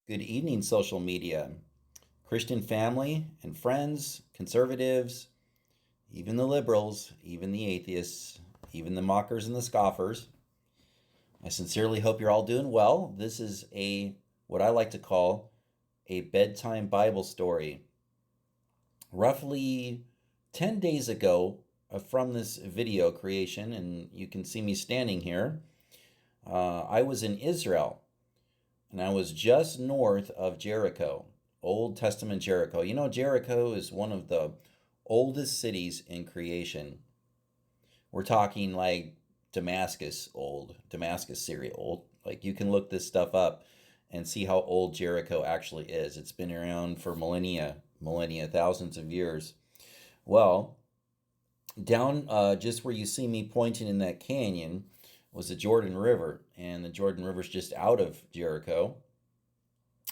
Good evening, social media. Christian family and friends, conservatives, even the liberals, even the atheists, even the mockers and the scoffers. I sincerely hope you're all doing well. This is what I like to call a bedtime Bible story. Roughly 10 days ago from this video creation, and you can see me standing here, I was in Israel and I was just north of Jericho, Old Testament Jericho. You know, Jericho is one of the oldest cities in creation. We're talking like Damascus old, Damascus, Syria old. Like you can look this stuff up and see how old Jericho actually is. It's been around for millennia, thousands of years. Well, down just where you see me pointing in that canyon was the Jordan River, and the Jordan River's just out of Jericho.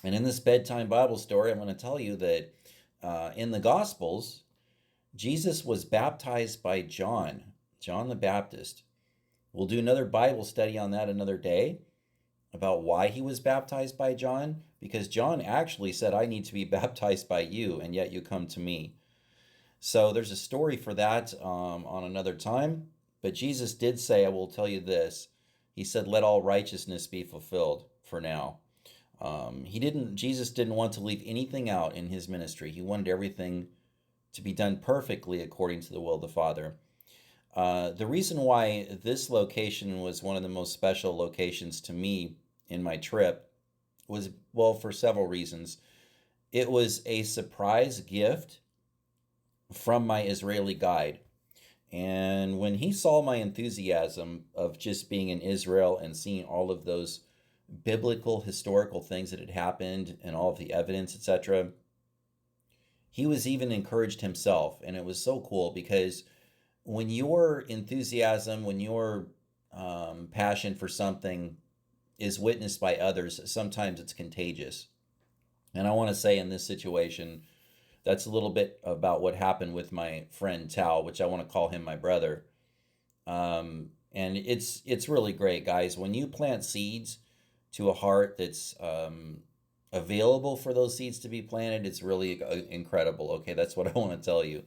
And in this bedtime Bible story, I'm going to tell you that in the Gospels, Jesus was baptized by John, John the Baptist. We'll do another Bible study on that another day about why he was baptized by John, because John actually said, I need to be baptized by you, and yet you come to me. So there's a story for that on another time. But Jesus did say, I will tell you this. He said, let all righteousness be fulfilled for now. Jesus didn't want to leave anything out in his ministry. He wanted everything to be done perfectly according to the will of the Father. The reason why this location was one of the most special locations to me in my trip was, well, for several reasons. It was a surprise gift from my Israeli guide. And when he saw my enthusiasm of just being in Israel and seeing all of those biblical historical things that had happened and all of the evidence, etc., he was even encouraged himself. And it was so cool because when your enthusiasm, when your passion for something is witnessed by others, sometimes it's contagious. And I want to say in this situation, that's a little bit about what happened with my friend Tal, which I want to call him my brother. And it's really great, guys. When you plant seeds to a heart that's available for those seeds to be planted, it's really incredible. Okay, that's what I want to tell you.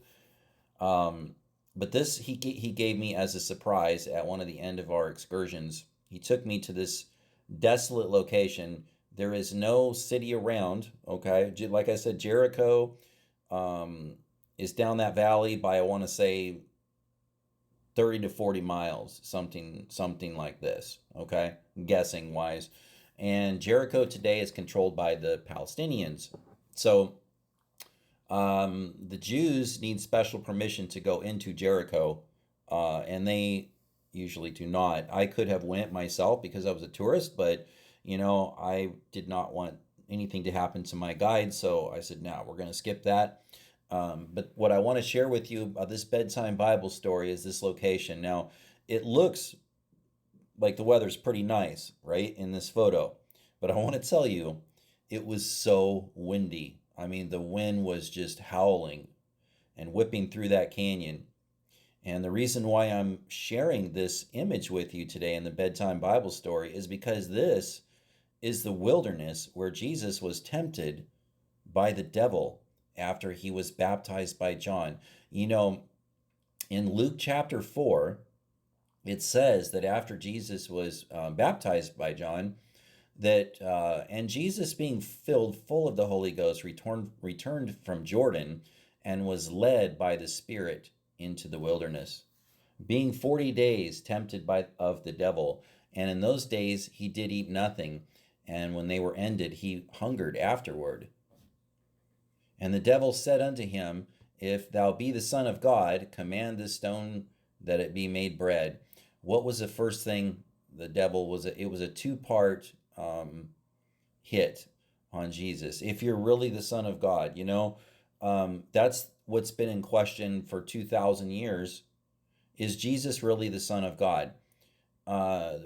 Um, but this he gave me as a surprise at one of the end of our excursions. He took me to this desolate location. There is no city around. Okay, like I said, Jericho is down that valley by, I want to say, 30 to 40 miles, something like this. Okay, guessing wise. And Jericho today is controlled by the Palestinians. So the Jews need special permission to go into Jericho, and they usually do not. I could have went myself because I was a tourist, but I did not want anything to happen to my guide, so I said, "No, we're going to skip that." But what I want to share with you about this bedtime Bible story is this location. Now, it looks like the weather's pretty nice, right, in this photo. But I want to tell you, it was so windy. I mean, the wind was just howling and whipping through that canyon. And the reason why I'm sharing this image with you today in the bedtime Bible story is because this is the wilderness where Jesus was tempted by the devil after he was baptized by John. In Luke chapter 4, it says that after Jesus was baptized by John, and Jesus being filled full of the Holy Ghost returned from Jordan and was led by the Spirit into the wilderness, being 40 days tempted by of the devil. And in those days he did eat nothing, and when they were ended, he hungered afterward. And the devil said unto him, If thou be the Son of God, command this stone that it be made bread. What was the first thing the devil was? It was a two-part hit on Jesus. If you're really the Son of God, that's what's been in question for 2,000 years. Is Jesus really the Son of God?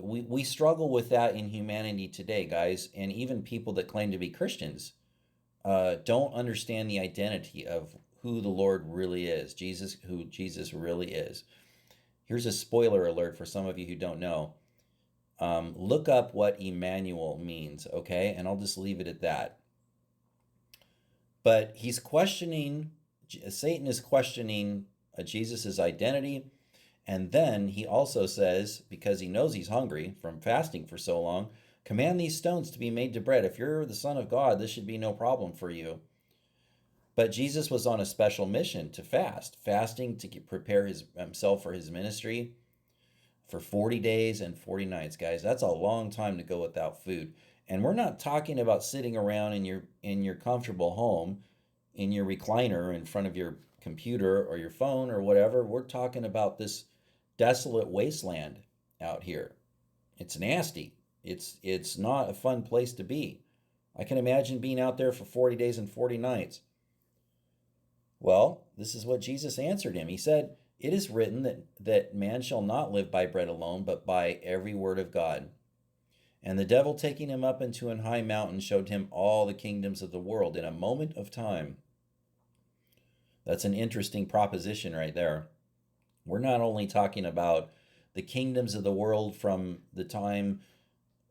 We struggle with that in humanity today, guys, and even people that claim to be Christians don't understand the identity of who the Lord really is, who Jesus really is. Here's a spoiler alert for some of you who don't know. Look up what Emmanuel means, okay? And I'll just leave it at that. But Satan is questioning Jesus' identity. And then he also says, because he knows he's hungry from fasting for so long, command these stones to be made to bread. If you're the Son of God, this should be no problem for you. But Jesus was on a special mission to fasting to prepare himself for his ministry for 40 days and 40 nights, guys. That's a long time to go without food. And we're not talking about sitting around in your comfortable home, in your recliner in front of your computer or your phone or whatever. We're talking about this desolate wasteland out here. It's nasty. It's not a fun place to be. I can imagine being out there for 40 days and 40 nights. Well, this is what Jesus answered him. He said, "It is written that man shall not live by bread alone, but by every word of God." And the devil, taking him up into an high mountain, showed him all the kingdoms of the world in a moment of time. That's an interesting proposition right there. We're not only talking about the kingdoms of the world from the time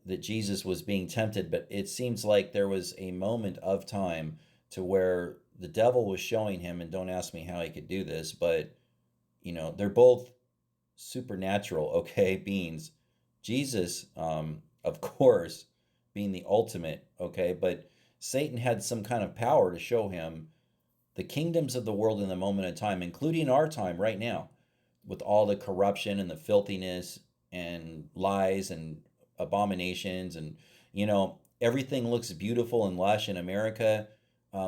that Jesus was being tempted, but it seems like there was a moment of time to where the devil was showing him, and don't ask me how he could do this, but they're both supernatural, okay, beings. Jesus, of course, being the ultimate, okay, but Satan had some kind of power to show him the kingdoms of the world in the moment of time, including our time right now, with all the corruption and the filthiness and lies and abominations, and everything looks beautiful and lush in America.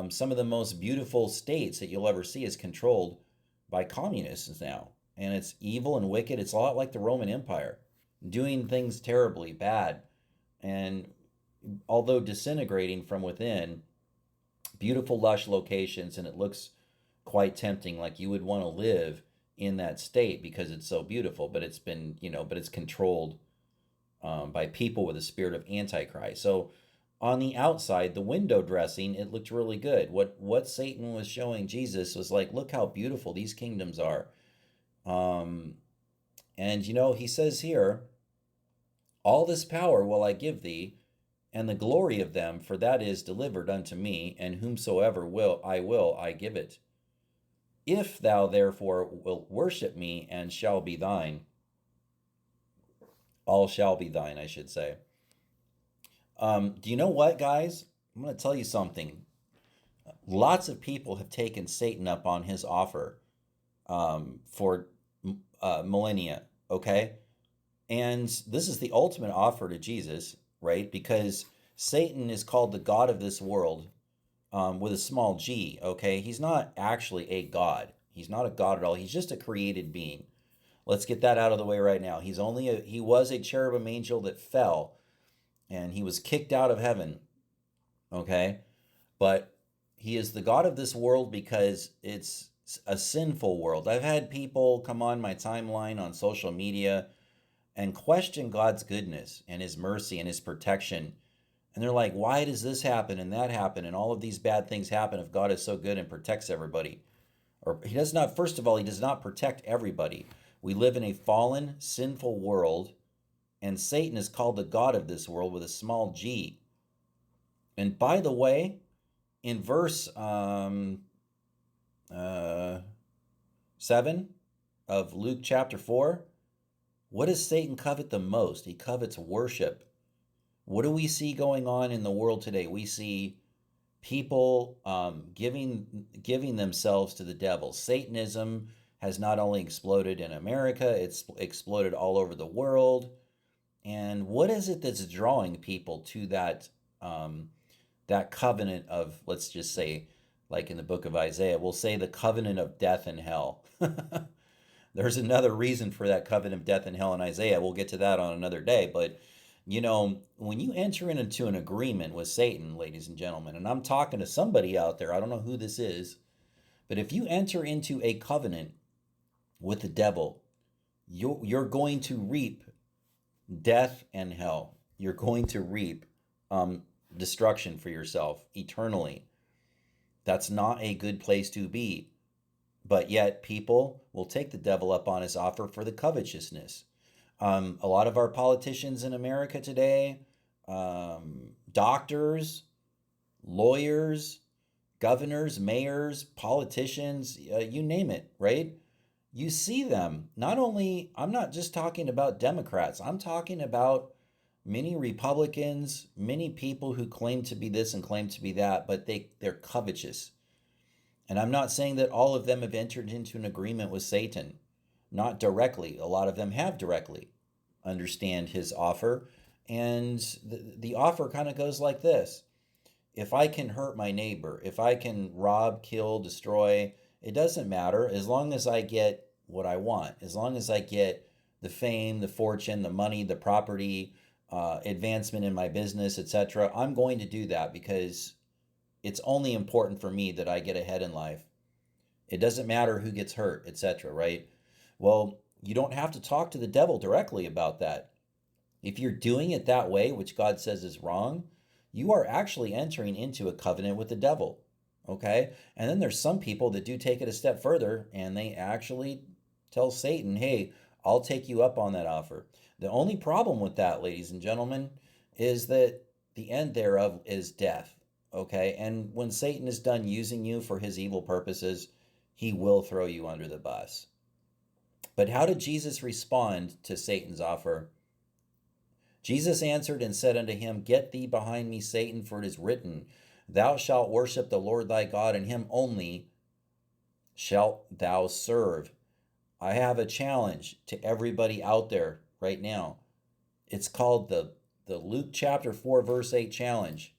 Some of the most beautiful states that you'll ever see is controlled by communists now, and it's evil and wicked. It's a lot like the Roman Empire, doing things terribly bad, and although disintegrating from within, beautiful lush locations, and it looks quite tempting, like you would want to live in that state because it's so beautiful, but it's controlled by people with a spirit of Antichrist. So on the outside, the window dressing, it looked really good. What Satan was showing Jesus was like, look how beautiful these kingdoms are. And he says here, all this power will I give thee, and the glory of them, for that is delivered unto me, and whomsoever will I give it. If thou therefore wilt worship me, and shall be thine, all shall be thine, I should say. Do you know what, guys? I'm going to tell you something. Lots of people have taken Satan up on his offer for millennia, okay? And this is the ultimate offer to Jesus, right? Because Satan is called the God of this world with a small g, okay? He's not actually a God. He's not a God at all. He's just a created being. Let's get that out of the way right now. He was a cherubim angel that fell, and he was kicked out of heaven, okay? But he is the God of this world because it's a sinful world. I've had people come on my timeline on social media and question God's goodness and his mercy and his protection. And they're like, why does this happen and that happen and all of these bad things happen if God is so good and protects everybody? Or he does not, first of all, he does not protect everybody. We live in a fallen, sinful world, and Satan is called the God of this world with a small g. And by the way, in verse 7 of Luke chapter 4, what does Satan covet the most? He covets worship. What do we see going on in the world today? We see people giving themselves to the devil. Satanism has not only exploded in America, it's exploded all over the world. And what is it that's drawing people to that covenant of, let's just say, like in the book of Isaiah, we'll say the covenant of death and hell. There's another reason for that covenant of death and hell in Isaiah. We'll get to that on another day. But, when you enter into an agreement with Satan, ladies and gentlemen, and I'm talking to somebody out there, I don't know who this is, but if you enter into a covenant with the devil, you're going to reap death and hell. You're going to reap destruction for yourself eternally. That's not a good place to be. But yet people will take the devil up on his offer for the covetousness. A lot of our politicians in America today, doctors, lawyers, governors, mayors, politicians, you name it, right? You see them. Not only, I'm not just talking about Democrats, I'm talking about many Republicans, many people who claim to be this and claim to be that, but they're covetous. And I'm not saying that all of them have entered into an agreement with Satan. Not directly. A lot of them have directly understand his offer. And the offer kind of goes like this. If I can hurt my neighbor, if I can rob, kill, destroy, it doesn't matter as long as I get what I want, as long as I get the fame, the fortune, the money, the property, advancement in my business, etc. I'm going to do that because it's only important for me that I get ahead in life. It doesn't matter who gets hurt, etc., right? Well, you don't have to talk to the devil directly about that. If you're doing it that way, which God says is wrong, you are actually entering into a covenant with the devil. Okay? And then there's some people that do take it a step further and they actually tell Satan, hey, I'll take you up on that offer. The only problem with that, ladies and gentlemen, is that the end thereof is death. Okay? And when Satan is done using you for his evil purposes, he will throw you under the bus. But how did Jesus respond to Satan's offer? Jesus answered and said unto him, Get thee behind me, Satan, for it is written, Thou shalt worship the Lord thy God, and him only shalt thou serve. I have a challenge to everybody out there right now. It's called the Luke chapter 4, verse 8 challenge.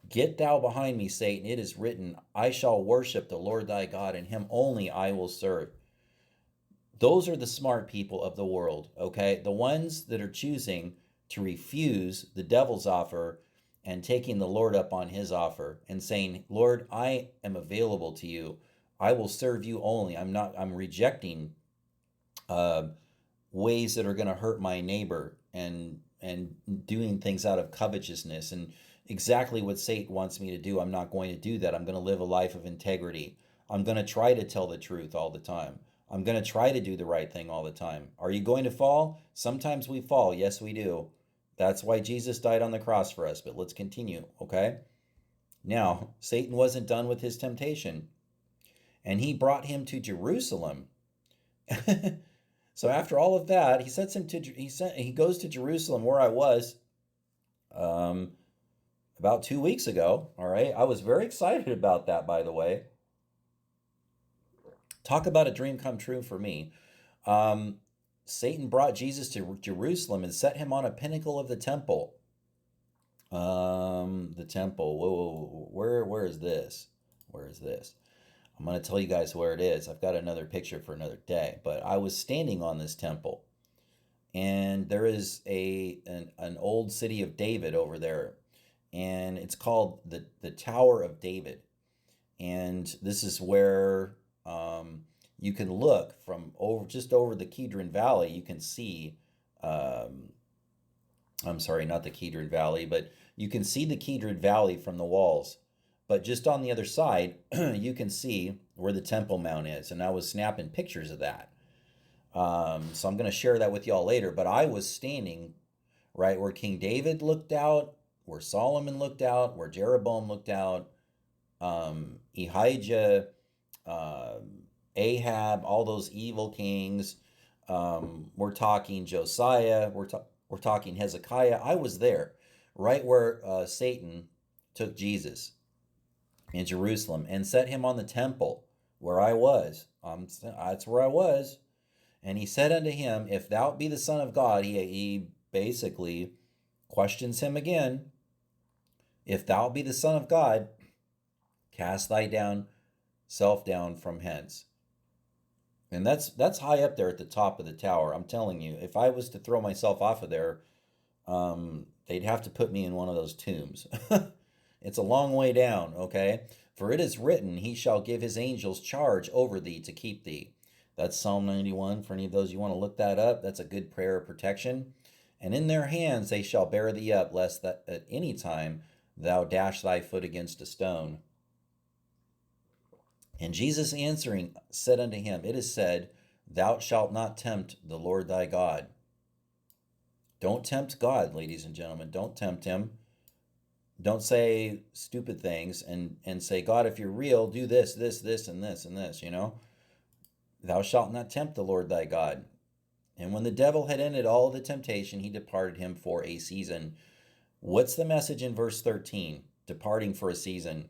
Get thou behind me, Satan. It is written, I shall worship the Lord thy God, and him only I will serve. Those are the smart people of the world, okay? The ones that are choosing to refuse the devil's offer and taking the Lord up on his offer and saying, Lord, I am available to you. I will serve you only. I'm rejecting ways that are going to hurt my neighbor and doing things out of covetousness and exactly what Satan wants me to do. I'm not going to do that. I'm going to live a life of integrity. I'm going to try to tell the truth all the time. I'm going to try to do the right thing all the time. Are you going to fall? Sometimes we fall. Yes, we do. That's why Jesus died on the cross for us. But let's continue, okay? Now, Satan wasn't done with his temptation, and he brought him to Jerusalem. So after all of that, he goes to Jerusalem, where I was about 2 weeks ago. All right, I was very excited about that, by the way. Talk about a dream come true for me. Satan brought Jesus to Jerusalem and set him on a pinnacle of the temple. The temple. Whoa, where is this? Where is this? I'm going to tell you guys where it is. I've got another picture for another day. But I was standing on this temple, and there is an old city of David over there, and it's called the Tower of David. And this is where you can look from just over the Kidron Valley. You can see, I'm sorry, not the Kidron Valley, but you can see the Kidron Valley from the walls. But just on the other side, you can see where the Temple Mount is. And I was snapping pictures of that. So I'm going to share that with y'all later. But I was standing right where King David looked out, where Solomon looked out, where Jeroboam looked out, Ahijah, Ahab, all those evil kings. We're talking Josiah. We're talking Hezekiah. I was there, right where Satan took Jesus in Jerusalem and set him on the temple where I was. That's where I was. And he said unto him, If thou be the Son of God, he basically questions him again. If thou be the Son of God, cast thyself down from hence. And that's high up there at the top of the tower. I'm telling you, if I was to throw myself off of there, they'd have to put me in one of those tombs. It's a long way down, okay? For it is written, He shall give His angels charge over thee to keep thee. That's Psalm 91. For any of those you want to look that up, that's a good prayer of protection. And in their hands they shall bear thee up, lest that at any time thou dash thy foot against a stone. And Jesus answering said unto him, It is said, Thou shalt not tempt the Lord thy God. Don't tempt God, ladies and gentlemen. Don't tempt him. Don't say stupid things and say, God, if you're real, do this, this, and this, and this, Thou shalt not tempt the Lord thy God. And when the devil had ended all the temptation, he departed him for a season. What's the message in verse 13? Departing for a season.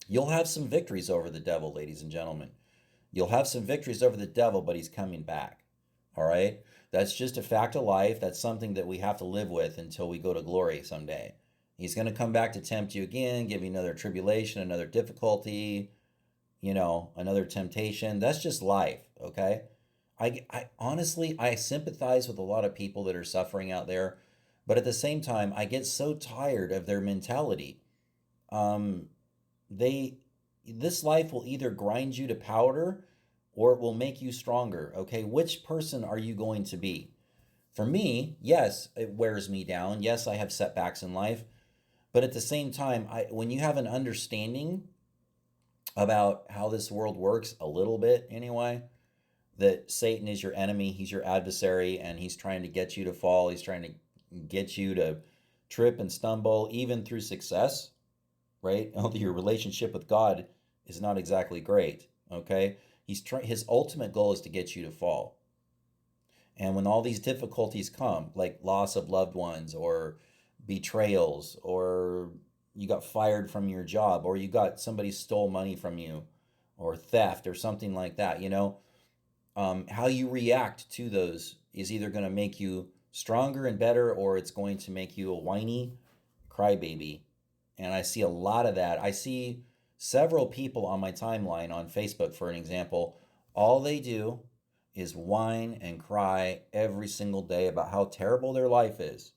You'll have some victories over the devil, ladies and gentlemen. You'll have some victories over the devil, but he's coming back. All right? That's just a fact of life. That's something that we have to live with until we go to glory someday. He's going to come back to tempt you again, give you another tribulation, another difficulty, another temptation. That's just life, okay? I honestly, I sympathize with a lot of people that are suffering out there, but at the same time, I get so tired of their mentality. Um, they, this life will either grind you to powder or it will make you stronger, okay? Which person are you going to be? For me, yes, it wears me down. Yes, I have setbacks in life. But at the same time, when you have an understanding about how this world works, a little bit anyway, that Satan is your enemy, he's your adversary, and he's trying to get you to fall, he's trying to get you to trip and stumble, even through success, right? Although your relationship with God is not exactly great, okay? His ultimate goal is to get you to fall. And when all these difficulties come, like loss of loved ones or betrayals, or you got fired from your job, or you got somebody stole money from you, or theft, or something like that, how you react to those is either going to make you stronger and better, or it's going to make you a whiny crybaby. And I see a lot of that. I see several people on my timeline on Facebook, for an example, all they do is whine and cry every single day about how terrible their life is.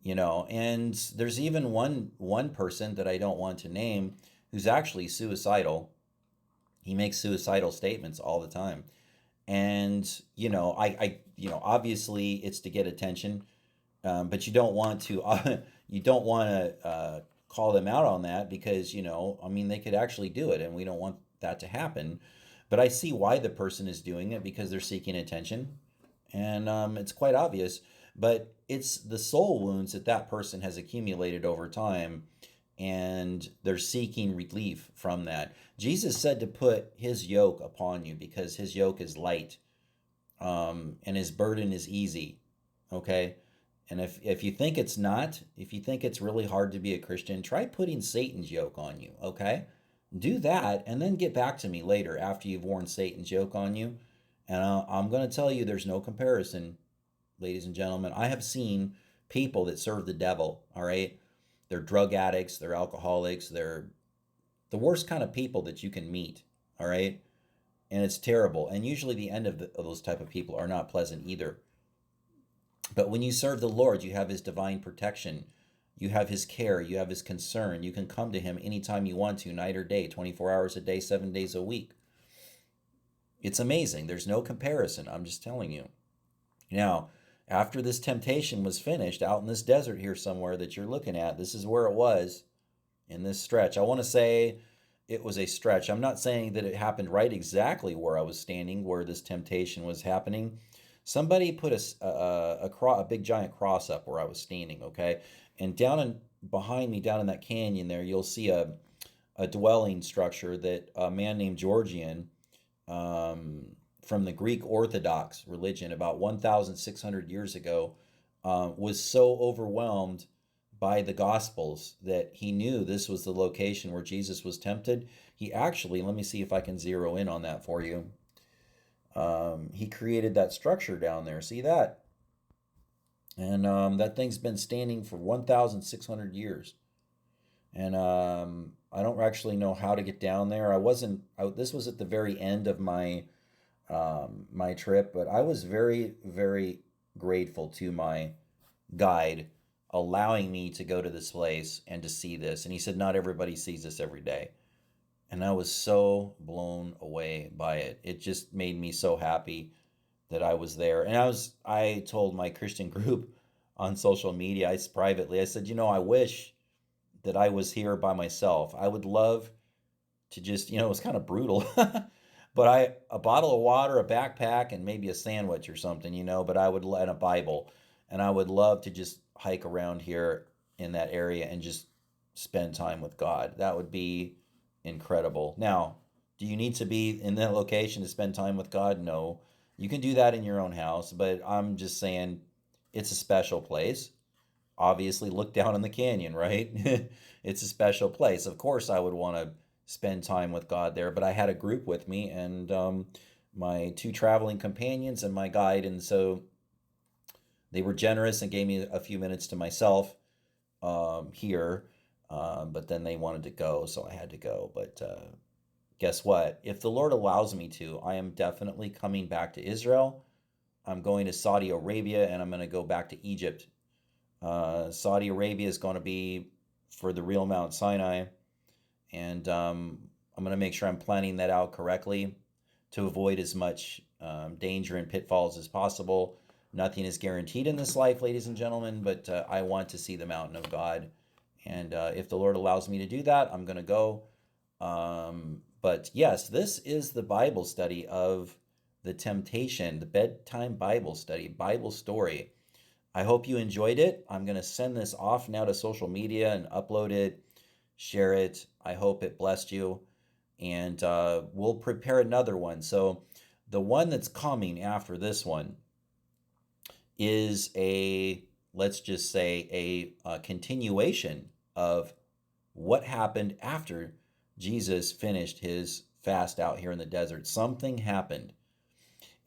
And there's even one person that I don't want to name who's actually suicidal. He makes suicidal statements all the time. And obviously it's to get attention, but you don't want to call them out on that, because they could actually do it, and we don't want that to happen. But I see why the person is doing it, because they're seeking attention, and it's quite obvious. But it's the soul wounds that person has accumulated over time, and they're seeking relief from that. Jesus said to put his yoke upon you, because his yoke is light, and his burden is easy. Okay? And if you think it's not, if you think it's really hard to be a Christian, try putting Satan's yoke on you. Okay? Do that, and then get back to me later after you've worn Satan's yoke on you. And I'm going to tell you there's no comparison, ladies and gentlemen. I have seen people that serve the devil, all right? They're drug addicts, they're alcoholics, they're the worst kind of people that you can meet, all right? And it's terrible. And usually the end of those type of people are not pleasant either. But when you serve the Lord, you have his divine protection. You have his care, you have his concern. You can come to him anytime you want to, night or day, 24 hours a day, 7 days a week. It's amazing. There's no comparison. I'm just telling you. Now, after this temptation was finished out in this desert here somewhere that you're looking at, this is where it was in this stretch. I want to say it was a stretch. I'm not saying that it happened right exactly where I was standing, where this temptation was happening. Somebody put a big giant cross up where I was standing, okay? And behind me, down in that canyon there, you'll see a dwelling structure that a man named Georgian, from the Greek Orthodox religion about 1,600 years ago, was so overwhelmed by the Gospels that he knew this was the location where Jesus was tempted. He actually, let me see if I can zero in on that for you. He created that structure down there. See that? And that thing's been standing for 1,600 years. And I don't actually know how to get down there. This was at the very end of my my trip, but I was very, very grateful to my guide allowing me to go to this place and to see this. And he said, not everybody sees this every day. And I was so blown away by it. It just made me so happy that I was there. And I told my Christian group on social media, privately, I said, I wish that I was here by myself. I would love to just, it was kind of brutal. But a bottle of water, a backpack, and maybe a sandwich or something, but and a Bible. And I would love to just hike around here in that area and just spend time with God. That would be incredible. Now, do you need to be in that location to spend time with God? No. You can do that in your own house, but I'm just saying it's a special place. Obviously, look down in the canyon, right? It's a special place. Of course, I would want to spend time with God there, but I had a group with me and my two traveling companions and my guide, and so they were generous and gave me a few minutes to myself here, but then they wanted to go, so I had to go. But guess what? If the Lord allows me to, I am definitely coming back to Israel. I'm going to Saudi Arabia and I'm going to go back to Egypt. Saudi Arabia is going to be for the real Mount Sinai, and I'm going to make sure I'm planning that out correctly to avoid as much danger and pitfalls as possible. Nothing is guaranteed in this life, ladies and gentlemen, but I want to see the mountain of God. And if the Lord allows me to do that, I'm going to go. But yes, this is the Bible study of the temptation, the bedtime Bible study, Bible story. I hope you enjoyed it. I'm going to send this off now to social media and upload it, share it. I hope it blessed you. And we'll prepare another one. So, the one that's coming after this one is let's just say, a continuation of what happened after Jesus finished his fast out here in the desert. Something happened.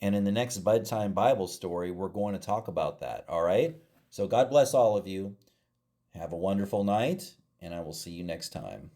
And in the next bedtime Bible story, we're going to talk about that. All right? So God bless all of you. Have a wonderful night, and I will see you next time.